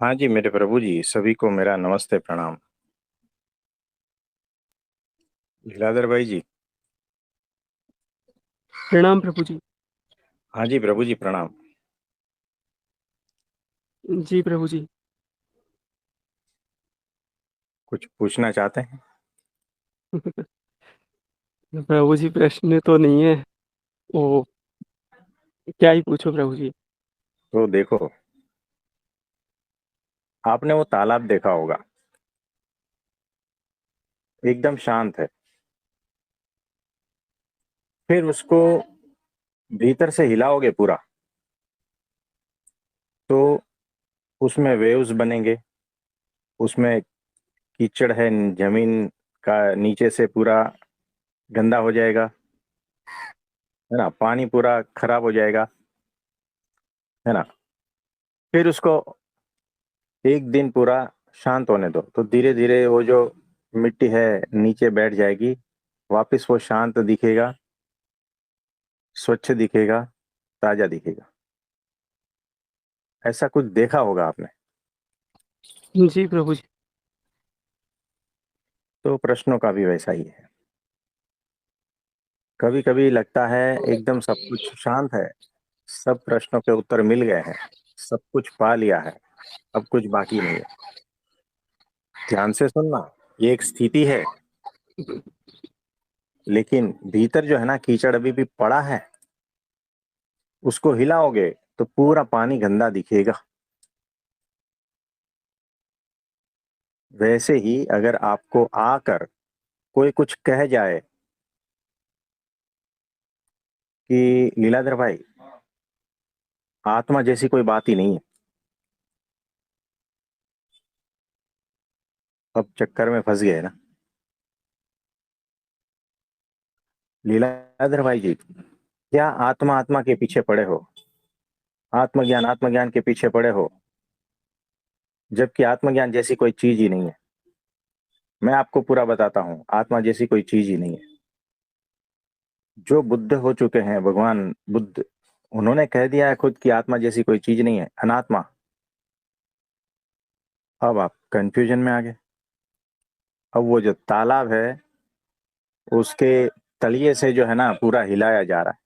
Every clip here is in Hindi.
हाँ जी मेरे प्रभु जी, सभी को मेरा नमस्ते प्रणाम। लीलाधर भाई जी। प्रणाम प्रभु जी। हाँ जी प्रभु जी प्रणाम। जी प्रभु जी। कुछ पूछना चाहते हैं? प्रभु जी प्रश्न तो नहीं है। वो क्या ही पूछो प्रभु जी। तो देखो, आपने वो तालाब देखा होगा, एकदम शांत है। फिर उसको भीतर से हिलाओगे पूरा, तो उसमें वेव्स बनेंगे। उसमें कीचड़ है, जमीन का नीचे से पूरा गंदा हो जाएगा, है ना। पानी पूरा खराब हो जाएगा, है ना। फिर उसको एक दिन पूरा शांत होने दो, तो धीरे धीरे वो जो मिट्टी है नीचे बैठ जाएगी। वापस वो शांत दिखेगा, स्वच्छ दिखेगा, ताजा दिखेगा। ऐसा कुछ देखा होगा आपने। जी प्रभु जी। तो प्रश्नों का भी वैसा ही है। कभी कभी लगता है एकदम सब कुछ शांत है, सब प्रश्नों के उत्तर मिल गए हैं, सब कुछ पा लिया है, अब कुछ बाकी नहीं है। ध्यान से सुनना, ये एक स्थिति है, लेकिन भीतर जो है ना कीचड़ अभी भी पड़ा है। उसको हिलाओगे तो पूरा पानी गंदा दिखेगा। वैसे ही अगर आपको आकर कोई कुछ कह जाए कि लीलाधर भाई, आत्मा जैसी कोई बात ही नहीं है, अब चक्कर में फंस गए ना। लीलाधर भाई जी, क्या आत्मा आत्मा के पीछे पड़े हो, आत्मज्ञान के पीछे पड़े हो, जबकि आत्मज्ञान जैसी कोई चीज ही नहीं है। मैं आपको पूरा बताता हूँ, आत्मा जैसी कोई चीज ही नहीं है। जो बुद्ध हो चुके हैं, भगवान बुद्ध, उन्होंने कह दिया है खुद कि आत्मा जैसी कोई चीज नहीं है, अनात्मा। अब आप कंफ्यूजन में आ गए। अब वो जो तालाब है, उसके तलिए से जो है ना पूरा हिलाया जा रहा है।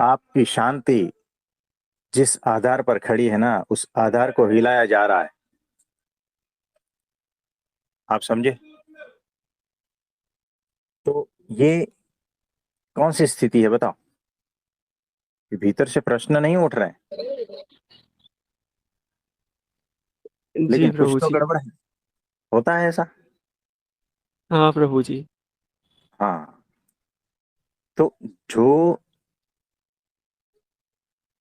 आपकी शांति जिस आधार पर खड़ी है ना, उस आधार को हिलाया जा रहा है। आप समझे? तो ये कौन सी स्थिति है बताओ, कि भीतर से प्रश्न नहीं उठ रहे हैं, जी लेकिन कुछ प्रभु तो जी। गड़बड़ है। होता है ऐसा। हाँ प्रभु जी। हाँ। तो जो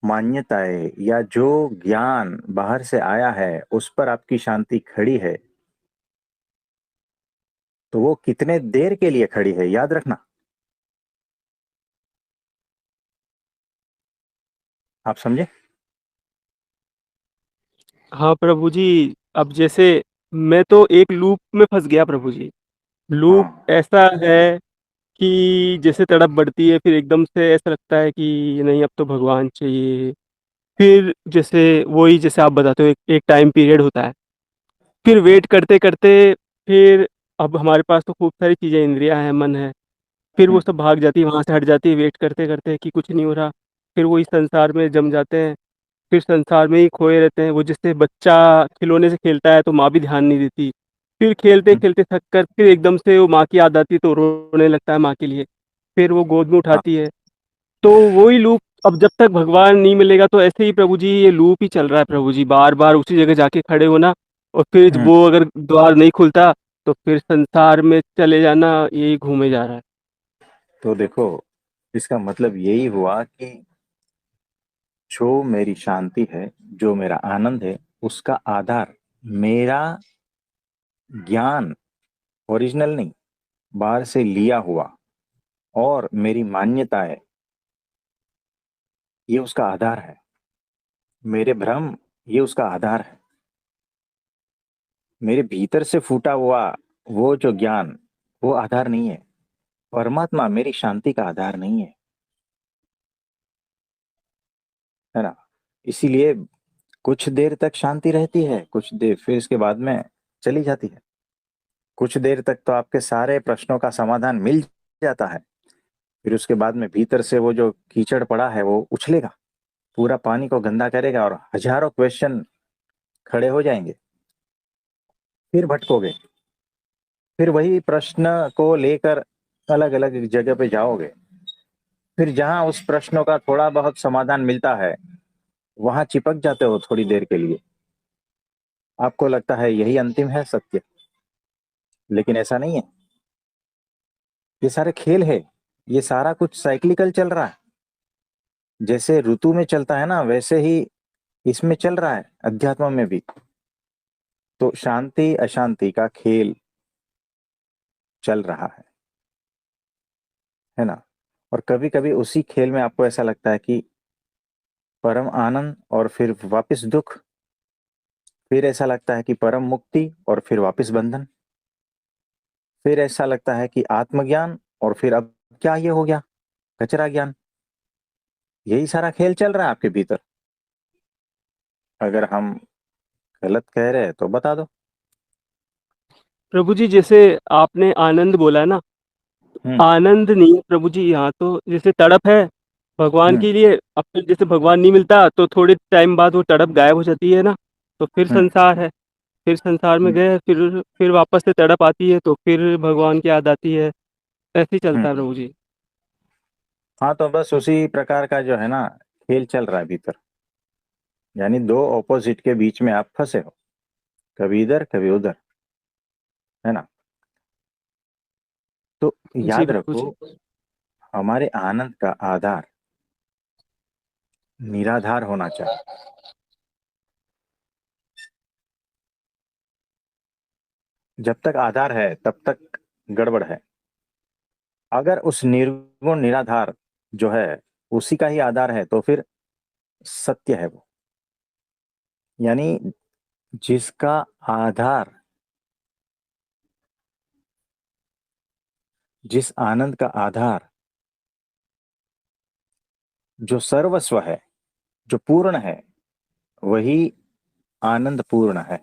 मान्यताएं या जो ज्ञान बाहर से आया है, उस पर आपकी शांति खड़ी है, तो वो कितने देर के लिए खड़ी है, याद रखना। आप समझे? हाँ प्रभु जी। अब जैसे मैं तो एक लूप में फंस गया प्रभु जी। लूप हाँ। ऐसा है कि जैसे तड़प बढ़ती है, फिर एकदम से ऐसा लगता है कि नहीं अब तो भगवान चाहिए। फिर जैसे वही जैसे आप बताते हो एक टाइम पीरियड होता है। फिर वेट करते करते फिर अब हमारे पास तो खूब सारी चीजें, इंद्रियां हैं, मन है। फिर वो हम्म, सब भाग जाती है, वहां से हट जाती है, वेट करते करते कि कुछ नहीं हो रहा। फिर वो इस संसार में जम जाते हैं। फिर संसार में ही खोए रहते हैं। वो जैसे बच्चा खिलौने से खेलता है तो माँ भी ध्यान नहीं देती। फिर खेलते हम्म, खेलते थक कर फिर एकदम से वो माँ की याद आती है तो रोने लगता है माँ के लिए। फिर वो गोद में हाँ। उठाती है। तो वही लूप। अब जब तक भगवान नहीं मिलेगा तो ऐसे ही प्रभु जी ये लूप ही चल रहा है प्रभु जी, बार बार उसी जगह जाके खड़े होना। और फिर हम्म, वो अगर द्वार नहीं खुलता तो फिर संसार में चले जाना, यही घूमे जा रहा है। तो देखो, इसका मतलब यही हुआ कि जो मेरी शांति है, जो मेरा आनंद है, उसका आधार मेरा ज्ञान, ओरिजिनल नहीं, बाहर से लिया हुआ, और मेरी मान्यताएं, ये उसका आधार है। मेरे भ्रम, ये उसका आधार है। मेरे भीतर से फूटा हुआ वो जो ज्ञान, वो आधार नहीं है। परमात्मा मेरी शांति का आधार नहीं है, है ना। इसीलिए कुछ देर तक शांति रहती है, कुछ देर, फिर इसके बाद में चली जाती है। कुछ देर तक तो आपके सारे प्रश्नों का समाधान मिल जाता है, फिर उसके बाद में भीतर से वो जो कीचड़ पड़ा है वो उछलेगा, पूरा पानी को गंदा करेगा और हजारों क्वेश्चन खड़े हो जाएंगे। फिर भटकोगे, फिर वही प्रश्न को लेकर अलग अलग जगह पे जाओगे, फिर जहां उस प्रश्नों का थोड़ा बहुत समाधान मिलता है वहां चिपक जाते हो थोड़ी देर के लिए। आपको लगता है यही अंतिम है सत्य, लेकिन ऐसा नहीं है। ये सारे खेल है, ये सारा कुछ साइक्लिकल चल रहा है। जैसे ऋतु में चलता है ना, वैसे ही इसमें चल रहा है, अध्यात्म में भी। तो शांति अशांति का खेल चल रहा है ना। और कभी कभी उसी खेल में आपको ऐसा लगता है कि परम आनंद और फिर वापस दुख, फिर ऐसा लगता है कि परम मुक्ति और फिर वापस बंधन, फिर ऐसा लगता है कि आत्मज्ञान और फिर अब क्या ये हो गया, कचरा ज्ञान। यही सारा खेल चल रहा है आपके भीतर। अगर हम गलत कह रहे हैं तो बता दो। प्रभु जी जैसे आपने आनंद बोला ना, हम्म। आनंद नहीं है प्रभु जी, यहाँ तो जैसे तड़प है भगवान हम्म। के लिए। अब फिर जैसे भगवान नहीं मिलता तो थोड़े टाइम बाद वो तड़प गायब हो जाती है ना, तो फिर हम्म। संसार है। फिर संसार में हम्म। गए, फिर वापस से तड़प आती है तो फिर भगवान की याद आती है। ऐसे ही चलता है हम्म। प्रभु जी। हाँ, तो बस उसी प्रकार का जो है ना खेल चल रहा है भीतर। यानी दो ऑपोजिट के बीच में आप फंसे हो, कभी इधर कभी उधर, है ना। तो जी याद प्रभु रखो, जी। हमारे आनंद का आधार निराधार होना चाहिए। जब तक आधार है तब तक गड़बड़ है। अगर उस निर्गुण निराधार जो है उसी का ही आधार है तो फिर सत्य है वो। यानी जिसका आधार, जिस आनंद का आधार जो सर्वस्व है, जो पूर्ण है, वही आनंद पूर्ण है।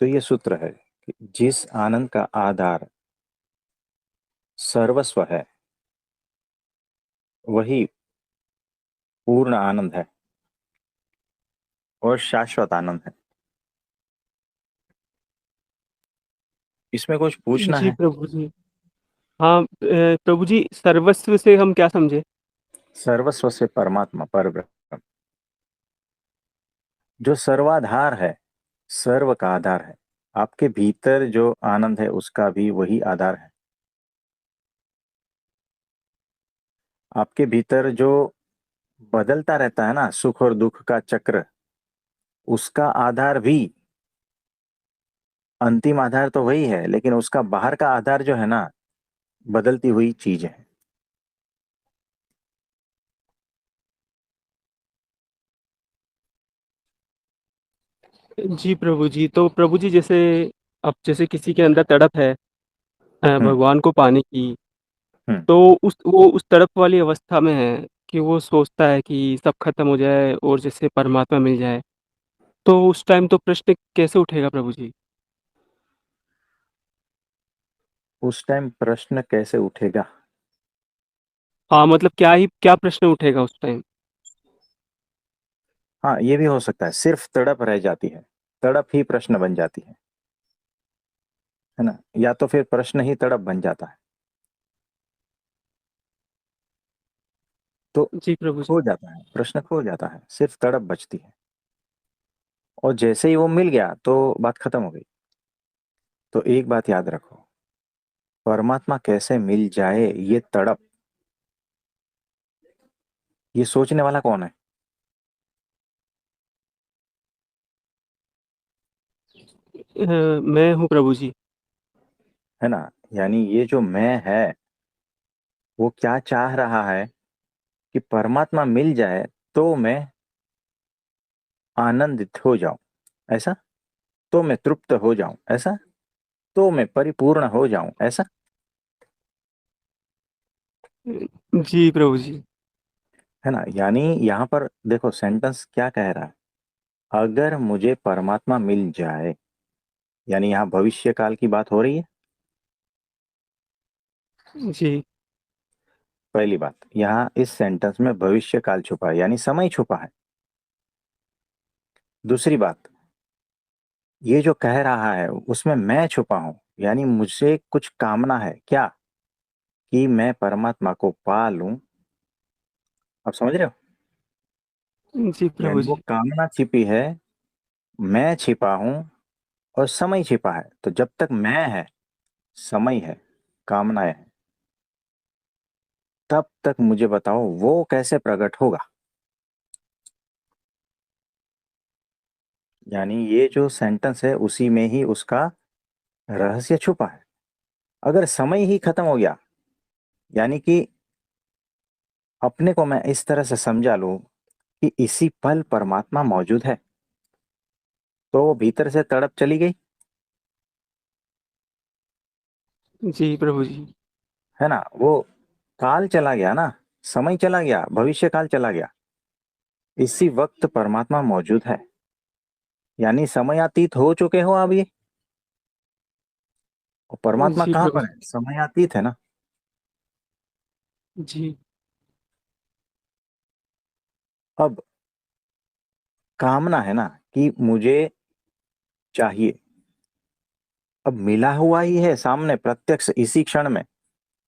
तो ये सूत्र है कि जिस आनंद का आधार सर्वस्व है वही पूर्ण आनंद है और शाश्वत आनंद है। इसमें कुछ पूछना जी है? प्रभु जी। हाँ, प्रभु जी सर्वस्व से हम क्या समझे? सर्वस्व से परमात्मा पर ब्रह्म, जो सर्वाधार है, सर्व का आधार है। आपके भीतर जो आनंद है उसका भी वही आधार है। आपके भीतर जो बदलता रहता है ना, सुख और दुख का चक्र, उसका आधार भी, अंतिम आधार तो वही है, लेकिन उसका बाहर का आधार जो है ना, बदलती हुई चीज है। जी प्रभु जी, तो प्रभु जी जैसे अब जैसे किसी के अंदर तड़प है हम्म। भगवान को पाने की, हम्म। तो वो उस तड़प वाली अवस्था में है कि वो सोचता है कि सब खत्म हो जाए और जैसे परमात्मा मिल जाए। तो उस टाइम तो प्रश्न कैसे उठेगा प्रभु जी? उस टाइम प्रश्न कैसे उठेगा? हाँ मतलब क्या प्रश्न उठेगा उस टाइम? हाँ, ये भी हो सकता है, सिर्फ तड़प रह जाती है, तड़प ही प्रश्न बन जाती है ना। या तो फिर प्रश्न ही तड़प बन जाता है, तो जी प्रभु जी। खो जाता है, प्रश्न खो जाता है, सिर्फ तड़प बचती है। और जैसे ही वो मिल गया तो बात खत्म हो गई। तो एक बात याद रखो, परमात्मा कैसे मिल जाए, ये तड़प, ये सोचने वाला कौन है? मैं हूँ प्रभु जी। है ना। यानी ये जो मैं है वो क्या चाह रहा है कि परमात्मा मिल जाए तो मैं आनंदित हो जाऊं, ऐसा, तो मैं तृप्त हो जाऊं, ऐसा, तो मैं परिपूर्ण हो जाऊं, ऐसा। जी प्रभु जी। है ना। यानी यहाँ पर देखो सेंटेंस क्या कह रहा है, अगर मुझे परमात्मा मिल जाए, यानी यहाँ भविष्य काल की बात हो रही है। जी। पहली बात, यहाँ इस सेंटेंस में भविष्य काल छुपा है, यानी समय छुपा है। दूसरी बात, ये जो कह रहा है उसमें मैं छुपा हूं, यानी मुझसे कुछ कामना है क्या, कि मैं परमात्मा को पा लूं। आप समझ रहे हो, जी यानी प्रभु वो जी। कामना छिपी है, मैं छिपा हूं, और समय छिपा है। तो जब तक मैं है, समय है, कामनाएं है, तब तक मुझे बताओ वो कैसे प्रकट होगा। यानी ये जो सेंटेंस है उसी में ही उसका रहस्य छुपा है। अगर समय ही खत्म हो गया, यानी कि अपने को मैं इस तरह से समझा लूं कि इसी पल परमात्मा मौजूद है, तो वो भीतर से तड़प चली गई, जी प्रभु जी। है ना। वो काल चला गया ना, समय चला गया, भविष्य काल चला गया, इसी वक्त परमात्मा मौजूद है। यानी समयातीत हो चुके हो आप ये, और परमात्मा जी कहाँ प्रभु पर जी। है, समयातीत है ना। जी। अब कामना है ना, कि मुझे चाहिए, अब मिला हुआ ही है सामने प्रत्यक्ष इसी क्षण में,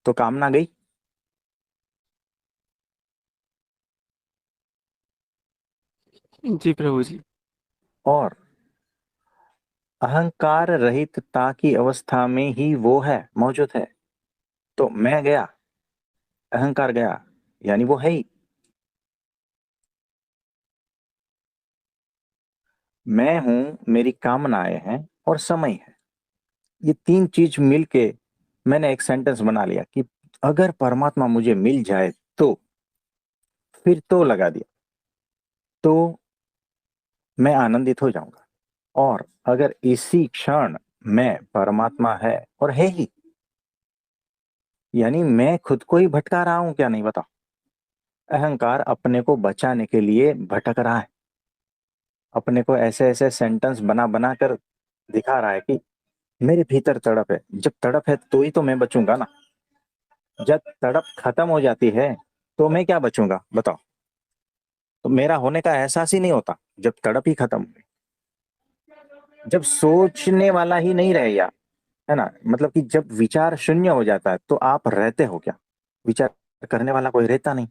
तो कामना गई। जी प्रभु जी। और अहंकार रहितता की अवस्था में ही वो है, मौजूद है। तो मैं गया, अहंकार गया, यानी वो है ही। मैं हूं, मेरी कामनाएं हैं, और समय है, ये तीन चीज मिलके मैंने एक सेंटेंस बना लिया कि अगर परमात्मा मुझे मिल जाए तो, फिर तो लगा दिया, तो मैं आनंदित हो जाऊंगा। और अगर इसी क्षण मैं परमात्मा है, और है ही, यानी मैं खुद को ही भटका रहा हूं क्या, नहीं बताओ। अहंकार अपने को बचाने के लिए भटक रहा है, अपने को ऐसे ऐसे सेंटेंस बना बना कर दिखा रहा है कि मेरे भीतर तड़प है, जब तड़प है तो ही तो मैं बचूंगा ना। जब तड़प खत्म हो जाती है तो मैं क्या बचूंगा बताओ। तो मेरा होने का एहसास ही नहीं होता जब तड़प ही खत्म हुई। जब सोचने वाला ही नहीं रह गया, है ना, मतलब कि जब विचार शून्य हो जाता है तो आप रहते हो क्या, विचार करने वाला कोई रहता नहीं।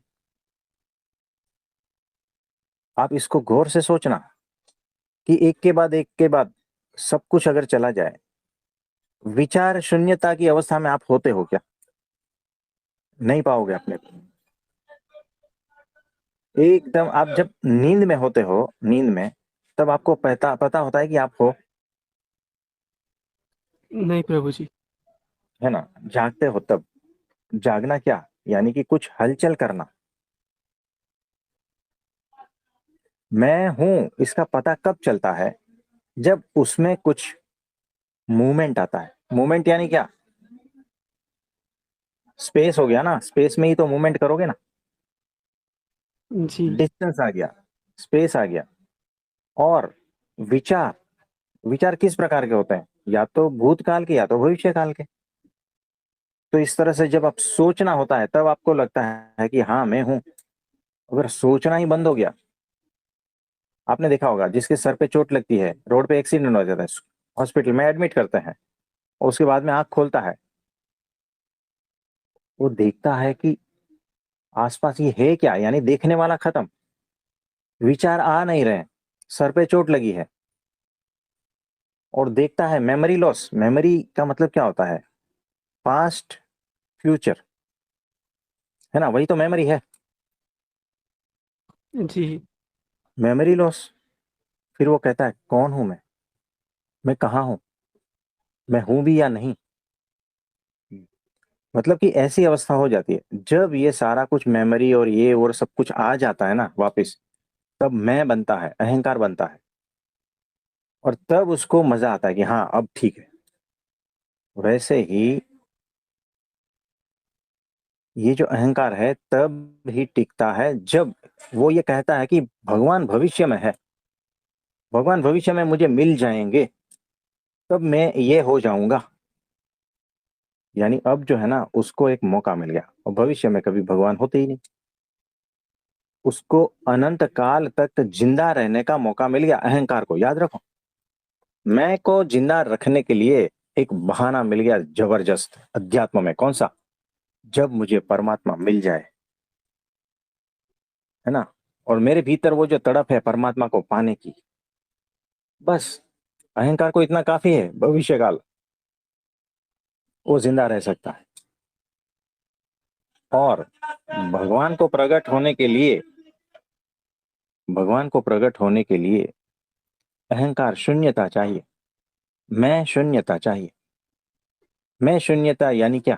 आप इसको गौर से सोचना कि एक के बाद सब कुछ अगर चला जाए, विचार शून्यता की अवस्था में आप होते हो क्या, नहीं पाओगे अपने को। एकदम आप जब नींद में होते हो, नींद में, तब आपको पता पता होता है कि आप हो, नहीं प्रभु जी। है ना। जागते हो तब, जागना क्या, यानी कि कुछ हलचल करना। मैं हूं इसका पता कब चलता है, जब उसमें कुछ मूवमेंट आता है। मूवमेंट यानी क्या, स्पेस हो गया ना, स्पेस में ही तो मूवमेंट करोगे ना। जी। डिस्टेंस आ गया, स्पेस आ गया। और विचार, विचार किस प्रकार के होते हैं, या तो भूतकाल के या तो भविष्य काल के। तो इस तरह से जब आप सोचना होता है तब आपको लगता है कि हाँ मैं हूं। अगर सोचना ही बंद हो गया, आपने देखा होगा जिसके सर पे चोट लगती है, रोड पे एक्सीडेंट हो जाता है, हॉस्पिटल में एडमिट करते हैं, और उसके बाद में आंख खोलता है, वो देखता है कि आसपास ये है क्या, यानी देखने वाला खत्म, विचार आ नहीं रहे, सर पे चोट लगी है। और देखता है मेमोरी लॉस, मेमोरी का मतलब क्या होता है, पास्ट, फ्यूचर, है ना, वही तो मेमोरी है। जी। Memory loss. फिर वो कहता है कौन हूं मैं कहाँ हूं, मैं हूं भी या नहीं। मतलब कि ऐसी अवस्था हो जाती है जब ये सारा कुछ मेमोरी और ये और सब कुछ आ जाता है ना वापस, तब मैं बनता है, अहंकार बनता है। और तब उसको मजा आता है कि हाँ अब ठीक है। वैसे ही ये जो अहंकार है तब ही टिकता है जब वो ये कहता है कि भगवान भविष्य में है, भगवान भविष्य में मुझे मिल जाएंगे, तब मैं ये हो जाऊंगा। यानी अब जो है ना, उसको एक मौका मिल गया, और भविष्य में कभी भगवान होते ही नहीं। उसको अनंत काल तक जिंदा रहने का मौका मिल गया, अहंकार को, याद रखो। मैं को जिंदा रखने के लिए एक बहाना मिल गया जबरदस्त अध्यात्म में। कौन सा? जब मुझे परमात्मा मिल जाए, है ना, और मेरे भीतर वो जो तड़प है परमात्मा को पाने की, बस अहंकार को इतना काफी है, भविष्य काल वो जिंदा रह सकता है। और भगवान को प्रकट होने के लिए, भगवान को प्रकट होने के लिए अहंकार शून्यता चाहिए, मैं शून्यता चाहिए। मैं शून्यता यानी क्या?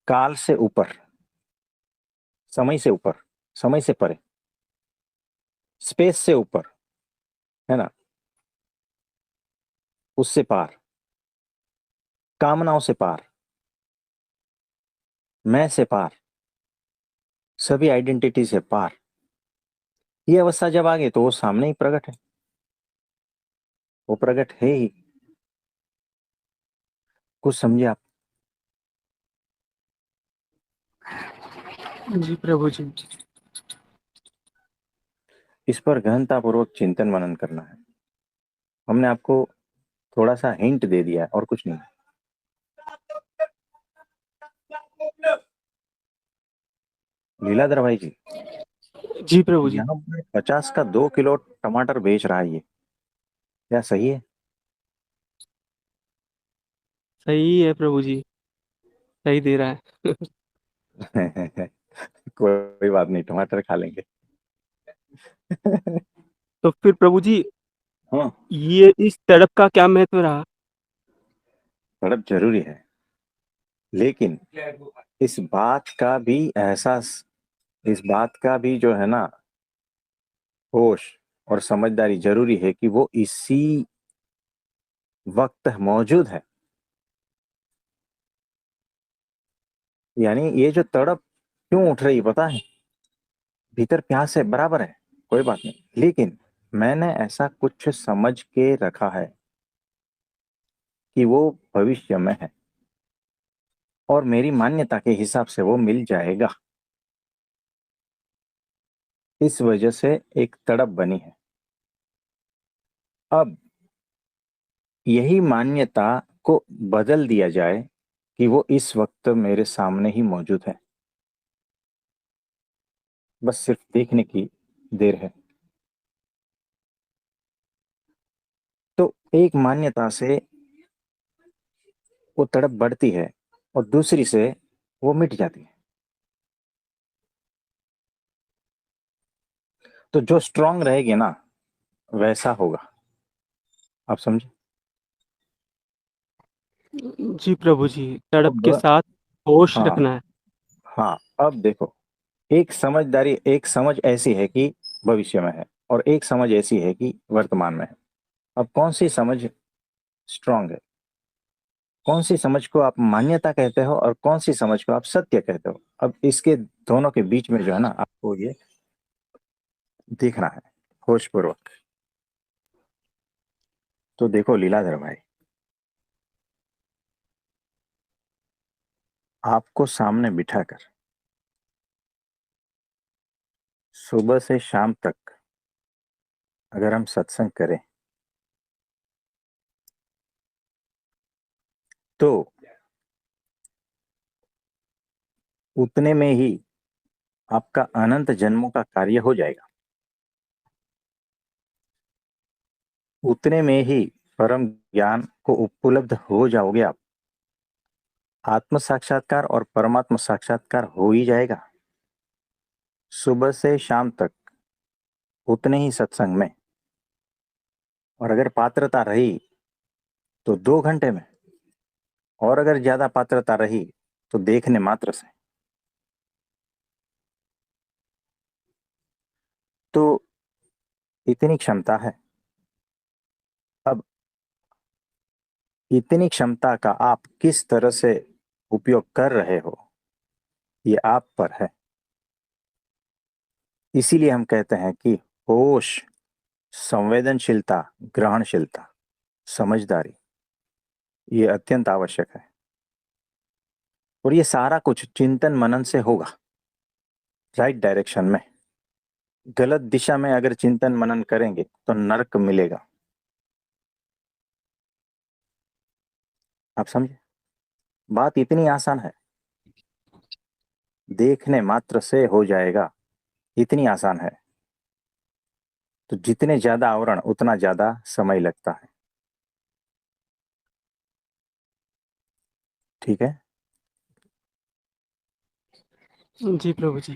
काल से ऊपर, समय से ऊपर, समय से परे, स्पेस से ऊपर, है ना, उससे पार, कामनाओं से पार, मैं से पार, सभी आइडेंटिटी से पार। ये अवस्था जब आ गई तो वो सामने ही प्रकट है, वो प्रकट है ही। कुछ समझे आप? जी प्रभु जी। इस पर गहनतापूर्वक चिंतन मनन करना है। हमने आपको थोड़ा सा हिंट दे दिया है, और कुछ नहीं। लीलाधर भाई जी, जी प्रभु जी। यहाँ पर 50 का 2 किलो टमाटर बेच रहा है, ये क्या सही है? सही है प्रभु जी, सही दे रहा है। कोई बात नहीं, टमाटर खा लेंगे। तो फिर प्रभु जी, हाँ, ये इस तड़प का क्या महत्व रहा? तड़प जरूरी है, लेकिन इस बात का भी एहसास, इस बात का भी जो है ना, होश और समझदारी जरूरी है कि वो इसी वक्त मौजूद है। यानी ये जो तड़प क्यों उठ रही पता है? भीतर प्यास है, बराबर है, कोई बात नहीं, लेकिन मैंने ऐसा कुछ समझ के रखा है कि वो भविष्य में है, और मेरी मान्यता के हिसाब से वो मिल जाएगा। इस वजह से एक तड़प बनी है। अब यही मान्यता को बदल दिया जाए कि वो इस वक्त मेरे सामने ही मौजूद है, बस सिर्फ देखने की देर है। तो एक मान्यता से वो तड़प बढ़ती है, और दूसरी से वो मिट जाती है। तो जो स्ट्रांग रहेगी ना, वैसा होगा। आप समझे? जी प्रभु जी, तड़प अब के साथ होश हाँ, रखना है। हाँ, अब देखो, एक समझदारी, एक समझ ऐसी है कि भविष्य में है, और एक समझ ऐसी है कि वर्तमान में है। अब कौन सी समझ स्ट्रांग है? कौन सी समझ को आप मान्यता कहते हो, और कौन सी समझ को आप सत्य कहते हो? अब इसके दोनों के बीच में जो है ना, आपको ये देखना है होशपूर्वक। तो देखो लीलाधर भाई, आपको सामने बिठाकर सुबह से शाम तक अगर हम सत्संग करें, तो उतने में ही आपका अनंत जन्मों का कार्य हो जाएगा। उतने में ही परम ज्ञान को उपलब्ध हो जाओगे आप। आत्म साक्षात्कार और परमात्म साक्षात्कार हो ही जाएगा सुबह से शाम तक, उतने ही सत्संग में। और अगर पात्रता रही तो 2 घंटे में, और अगर ज्यादा पात्रता रही तो देखने मात्र से। तो इतनी क्षमता है। अब इतनी क्षमता का आप किस तरह से उपयोग कर रहे हो, ये आप पर है। इसीलिए हम कहते हैं कि होश, संवेदनशीलता, ग्रहणशीलता, समझदारी, ये अत्यंत आवश्यक है। और ये सारा कुछ चिंतन मनन से होगा, राइट डायरेक्शन में। गलत दिशा में अगर चिंतन मनन करेंगे तो नरक मिलेगा। आप समझे? बात इतनी आसान है, देखने मात्र से हो जाएगा, इतनी आसान है। तो जितने ज्यादा आवरण उतना ज्यादा समय लगता है। ठीक है। जी प्रभु जी।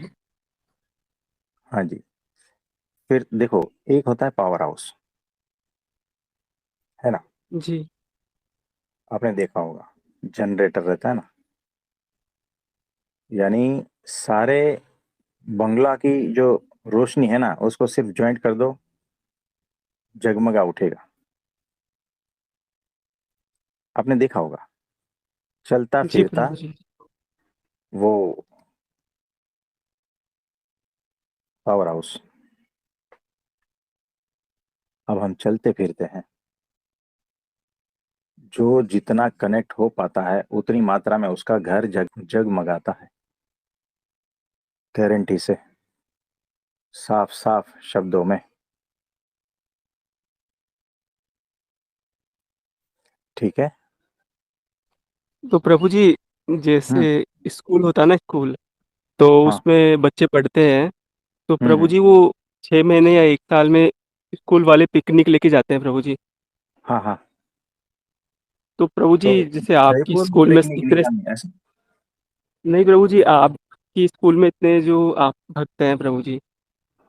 हाँ जी। फिर देखो, एक होता है पावर हाउस, है ना? जी। आपने देखा होगा, जनरेटर रहता है ना, यानी सारे बंगला की जो रोशनी है ना, उसको सिर्फ ज्वाइंट कर दो, जगमगा उठेगा। आपने देखा होगा, चलता जी फिरता प्रभु जी। वो पावर हाउस। अब हम चलते फिरते हैं, जो जितना कनेक्ट हो पाता है उतनी मात्रा में उसका घर जगमगाता है, गारंटी से, साफ साफ शब्दों में। ठीक है। तो प्रभु जी, हम्म। जैसे स्कूल होता है ना, स्कूल, तो हाँ। उसमें बच्चे पढ़ते हैं। तो प्रभु हम्म। जी, वो 6 महीने या 1 साल में स्कूल वाले पिकनिक लेके जाते हैं प्रभु जी। हाँ हाँ। तो प्रभु तो जी, जैसे आपकी जयपुर में स्कूल में पिकनिक इतने, निकालनी है ऐसा? नहीं प्रभु जी, आपकी स्कूल में इतने जो आप भक्त हैं प्रभु जी,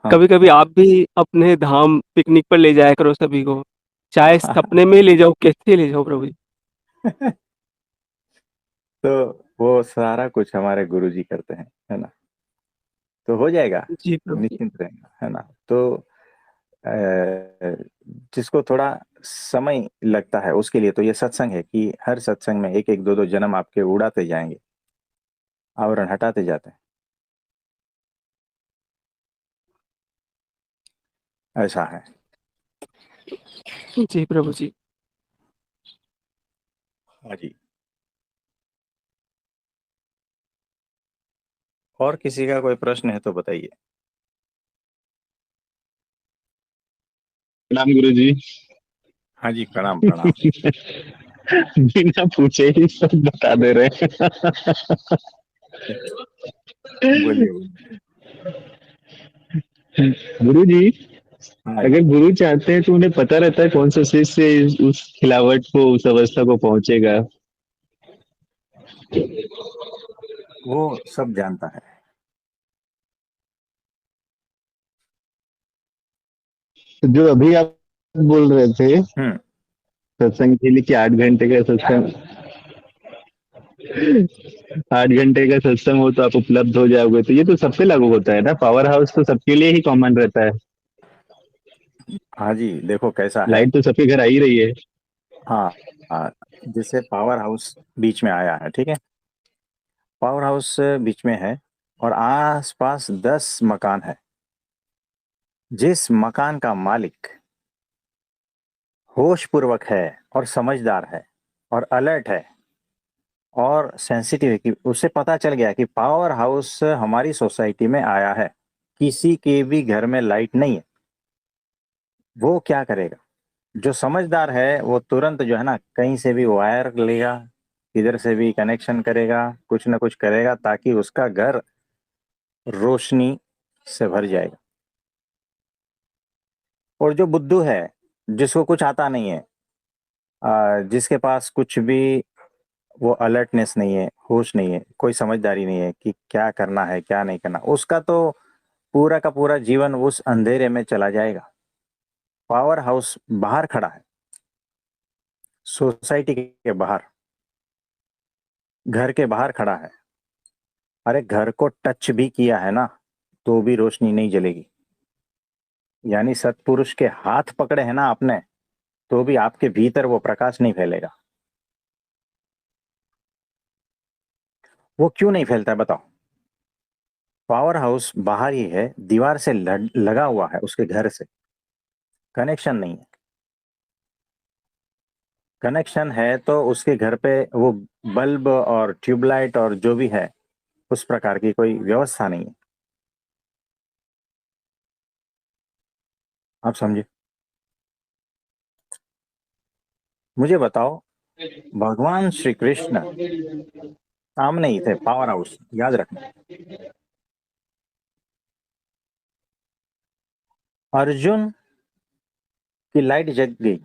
हाँ। कभी कभी आप भी अपने धाम पिकनिक पर ले जाया करो सभी को। चाहे सपने में ले जाओ, कैसे ले जाओ प्रभु जी। तो वो सारा कुछ हमारे गुरुजी करते हैं, है ना? तो हो जाएगा, जी प्रभु जी। निश्चिंत रहेगा, है ना? तो जिसको थोड़ा समय लगता है उसके लिए तो ये सत्संग है कि हर सत्संग में एक एक दो दो जन्म आपके उड़ाते जाएंगे, आवरण हटाते जाते हैं। ऐसा है। जी प्रभु जी। हाँ जी। और किसी का कोई प्रश्न है तो बताइए। प्रणाम गुरु जी। हाँ जी, प्रणाम प्रणाम। बिना पूछे ही सब बता दे रहे बोलिए। हैं। गुरु जी, हाँ जी। अगर गुरु चाहते हैं तो उन्हें पता रहता है कौन सा शिष्य उस खिलावट को, उस अवस्था को पहुंचेगा। वो सब जानता है। तो जो अभी आप बोल रहे थे हम्म। सत्संग के लिए कि 8 घंटे का सत्संग, 8 घंटे का सत्संग हो तो आप उपलब्ध हो जाओगे, तो ये तो सब पे लागू होता है ना। पावर हाउस तो सबके लिए ही कॉमन रहता है। हाँ जी, देखो कैसा है। लाइट तो सबके घर आ ही रही है। हाँ हाँ। जैसे पावर हाउस बीच में आया है, ठीक है, पावर हाउस बीच में है, और आसपास 10 मकान है। जिस मकान का मालिक होश पूर्वक है और समझदार है और अलर्ट है और सेंसिटिव है, कि उसे पता चल गया कि पावर हाउस हमारी सोसाइटी में आया है, किसी के भी घर में लाइट नहीं है, वो क्या करेगा? जो समझदार है वो तुरंत जो है ना, कहीं से भी वायर लेगा, किधर से भी कनेक्शन करेगा, कुछ ना कुछ करेगा ताकि उसका घर रोशनी से भर जाएगा। और जो बुद्धू है, जिसको कुछ आता नहीं है, जिसके पास कुछ भी वो अलर्टनेस नहीं है, होश नहीं है, कोई समझदारी नहीं है कि क्या करना है क्या नहीं करना, उसका तो पूरा का पूरा जीवन उस अंधेरे में चला जाएगा। पावर हाउस बाहर खड़ा है, सोसाइटी के बाहर, घर के बाहर खड़ा है। अरे घर को टच भी किया है ना, तो भी रोशनी नहीं जलेगी। यानी सत्पुरुष के हाथ पकड़े हैं ना आपने, तो भी आपके भीतर वो प्रकाश नहीं फैलेगा। वो क्यों नहीं फैलता है बताओ? पावर हाउस बाहर ही है, दीवार से लगा हुआ है, उसके घर से कनेक्शन नहीं है। कनेक्शन है तो उसके घर पे वो बल्ब और ट्यूबलाइट और जो भी है उस प्रकार की कोई व्यवस्था नहीं है। आप समझे? मुझे बताओ, भगवान श्री कृष्ण सामने ही थे, पावर हाउस, याद रखना। अर्जुन की लाइट जग गई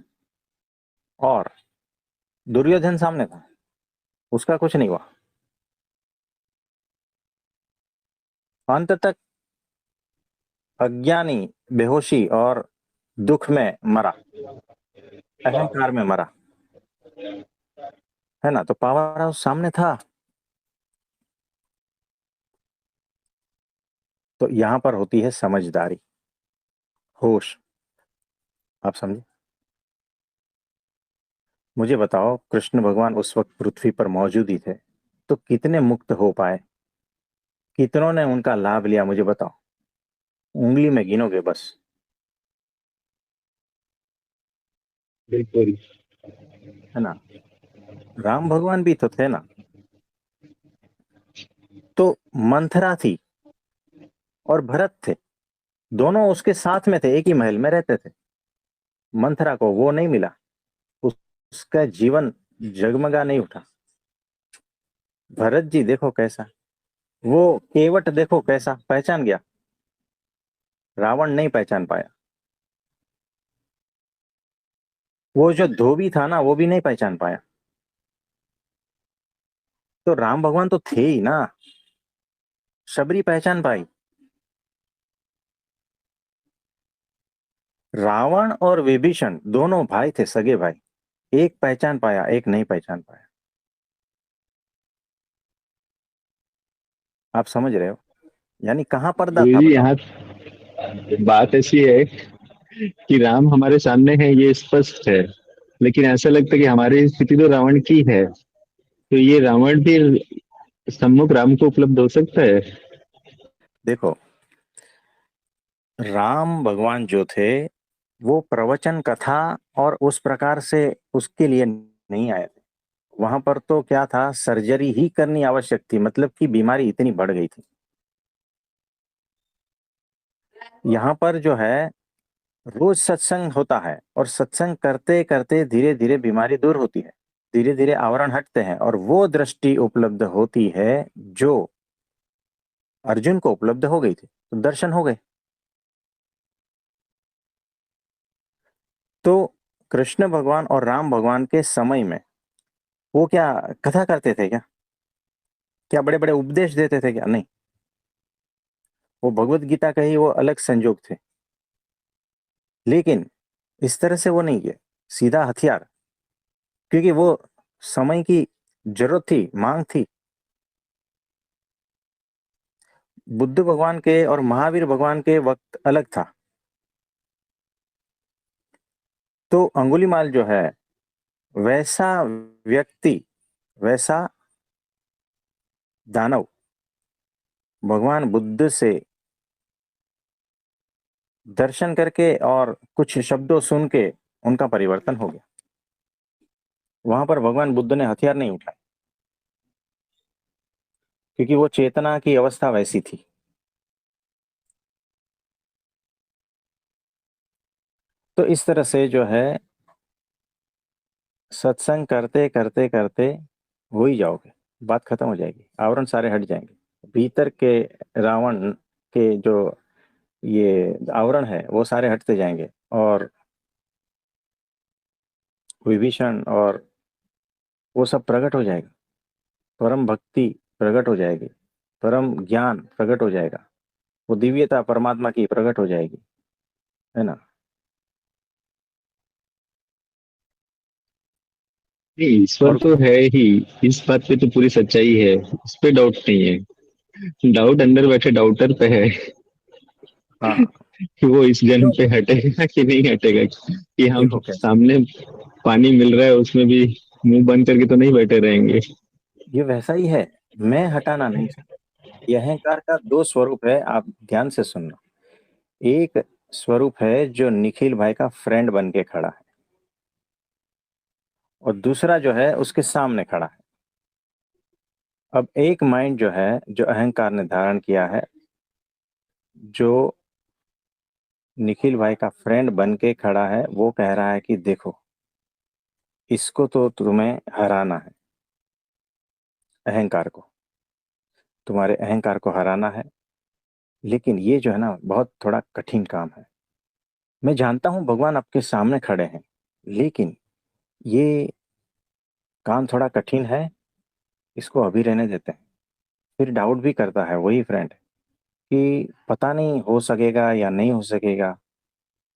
और दुर्योधन सामने था, उसका कुछ नहीं हुआ। अंत तक अज्ञानी बेहोशी और दुख में मरा, अहंकार में मरा, है ना? तो पावर हाउस सामने था। तो यहां पर होती है समझदारी, होश। आप समझे? मुझे बताओ, कृष्ण भगवान उस वक्त पृथ्वी पर मौजूद ही थे तो कितने मुक्त हो पाए, कितनों ने उनका लाभ लिया, मुझे बताओ। उंगली में गिनोगे बस। बिल्कुल। है ना? राम भगवान भी तो थे ना। तो मंथरा थी और भरत थे, दोनों उसके साथ में थे, एक ही महल में रहते थे। मंथरा को वो नहीं मिला, उसका जीवन जगमगा नहीं उठा। भरत जी देखो कैसा, वो केवट देखो कैसा पहचान गया, रावण नहीं पहचान पाया। वो जो धोबी था ना, वो भी नहीं पहचान पाया। तो राम भगवान तो थे ही ना, शबरी पहचान पाई। रावण और विभीषण दोनों भाई थे, सगे भाई, एक पहचान पाया, एक नहीं पहचान पाया। आप समझ रहे हो? यानी कहां पर्दा गुरु था, जी, बताओ। यहाँ बात ऐसी है कि राम हमारे सामने है, ये स्पष्ट है। लेकिन ऐसा लगता है कि हमारी स्थिति तो रावण की है। तो ये रावण भी सम्मुख राम को उपलब्ध हो सकता है। देखो, राम भगवान जो थे वो प्रवचन कथा और उस प्रकार से उसके लिए नहीं आए थे। वहां पर तो क्या था, सर्जरी ही करनी आवश्यक थी, मतलब कि बीमारी इतनी बढ़ गई थी। यहाँ पर जो है, रोज सत्संग होता है और सत्संग करते करते धीरे धीरे बीमारी दूर होती है, धीरे धीरे आवरण हटते हैं और वो दृष्टि उपलब्ध होती है जो अर्जुन को उपलब्ध हो गई थी, तो दर्शन हो गए। तो कृष्ण भगवान और राम भगवान के समय में वो क्या कथा करते थे क्या? क्या बड़े बड़े उपदेश देते थे क्या? नहीं। वो भगवत गीता का ही वो अलग संजोग थे, लेकिन इस तरह से वो नहीं किए, सीधा हथियार। क्योंकि वो समय की जरूरत थी, मांग थी। बुद्ध भगवान के और महावीर भगवान के वक्त अलग था। तो अंगुलीमाल जो है, वैसा व्यक्ति, वैसा दानव भगवान बुद्ध से दर्शन करके और कुछ शब्दों सुन के उनका परिवर्तन हो गया। वहां पर भगवान बुद्ध ने हथियार नहीं उठाए, क्योंकि वो चेतना की अवस्था वैसी थी। तो इस तरह से जो है, सत्संग करते करते करते हो ही जाओगे, बात खत्म हो जाएगी, आवरण सारे हट जाएंगे। भीतर के रावण के जो ये आवरण है वो सारे हटते जाएंगे और विभीषण और वो सब प्रकट हो जाएगा। परम भक्ति प्रकट हो जाएगी, परम ज्ञान प्रकट हो जाएगा, वो दिव्यता परमात्मा की प्रकट हो जाएगी, है ना? नहीं, ईश्वर और तो है ही। इस बात पे तो पूरी सच्चाई है, इस पे डाउट नहीं है। डाउट अंदर बैठे डाउटर पे है हाँ, कि वो इस जन्म तो पे हटेगा कि नहीं हटेगा, कि हम देखो कैसा, सामने पानी मिल रहा है उसमें भी मुंह बंद करके तो नहीं बैठे रहेंगे। ये वैसा ही है, मैं हटाना नहीं चाहता। ये अहंकार का दो स्वरूप है, आप ध्यान से सुनना। एक स्वरूप है जो निखिल भाई का फ्रेंड बन के खड़ा है, और दूसरा जो है उसके सामने खड़ा है। अब एक माइंड जो है, जो अहंकार ने धारण किया है, जो निखिल भाई का फ्रेंड बन के खड़ा है, वो कह रहा है कि देखो, इसको तो तुम्हें हराना है, अहंकार को, तुम्हारे अहंकार को हराना है। लेकिन ये जो है ना, बहुत थोड़ा कठिन काम है। मैं जानता हूं भगवान आपके सामने खड़े हैं, लेकिन ये काम थोड़ा कठिन है, इसको अभी रहने देते हैं। फिर डाउट भी करता है वही फ्रेंड कि पता नहीं हो सकेगा या नहीं हो सकेगा,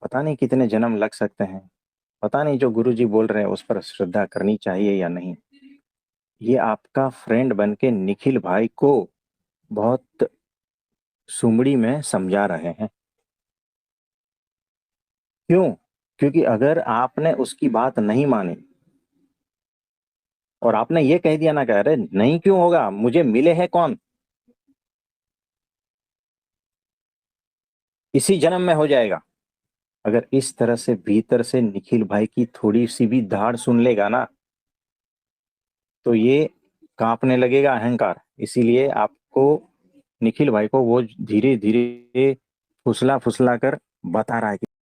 पता नहीं कितने जन्म लग सकते हैं, पता नहीं जो गुरुजी बोल रहे हैं उस पर श्रद्धा करनी चाहिए या नहीं। ये आपका फ्रेंड बन के निखिल भाई को बहुत सुमड़ी में समझा रहे हैं। क्यों? क्योंकि अगर आपने उसकी बात नहीं मानी और आपने ये कह दिया ना, कह रहे नहीं क्यों होगा, मुझे मिले हैं कौन, इसी जन्म में हो जाएगा। अगर इस तरह से भीतर से निखिल भाई की थोड़ी सी भी धाड़ सुन लेगा ना, तो ये कांपने लगेगा अहंकार। इसीलिए आपको, निखिल भाई को वो धीरे धीरे फुसला फुसला कर बता रहा है कि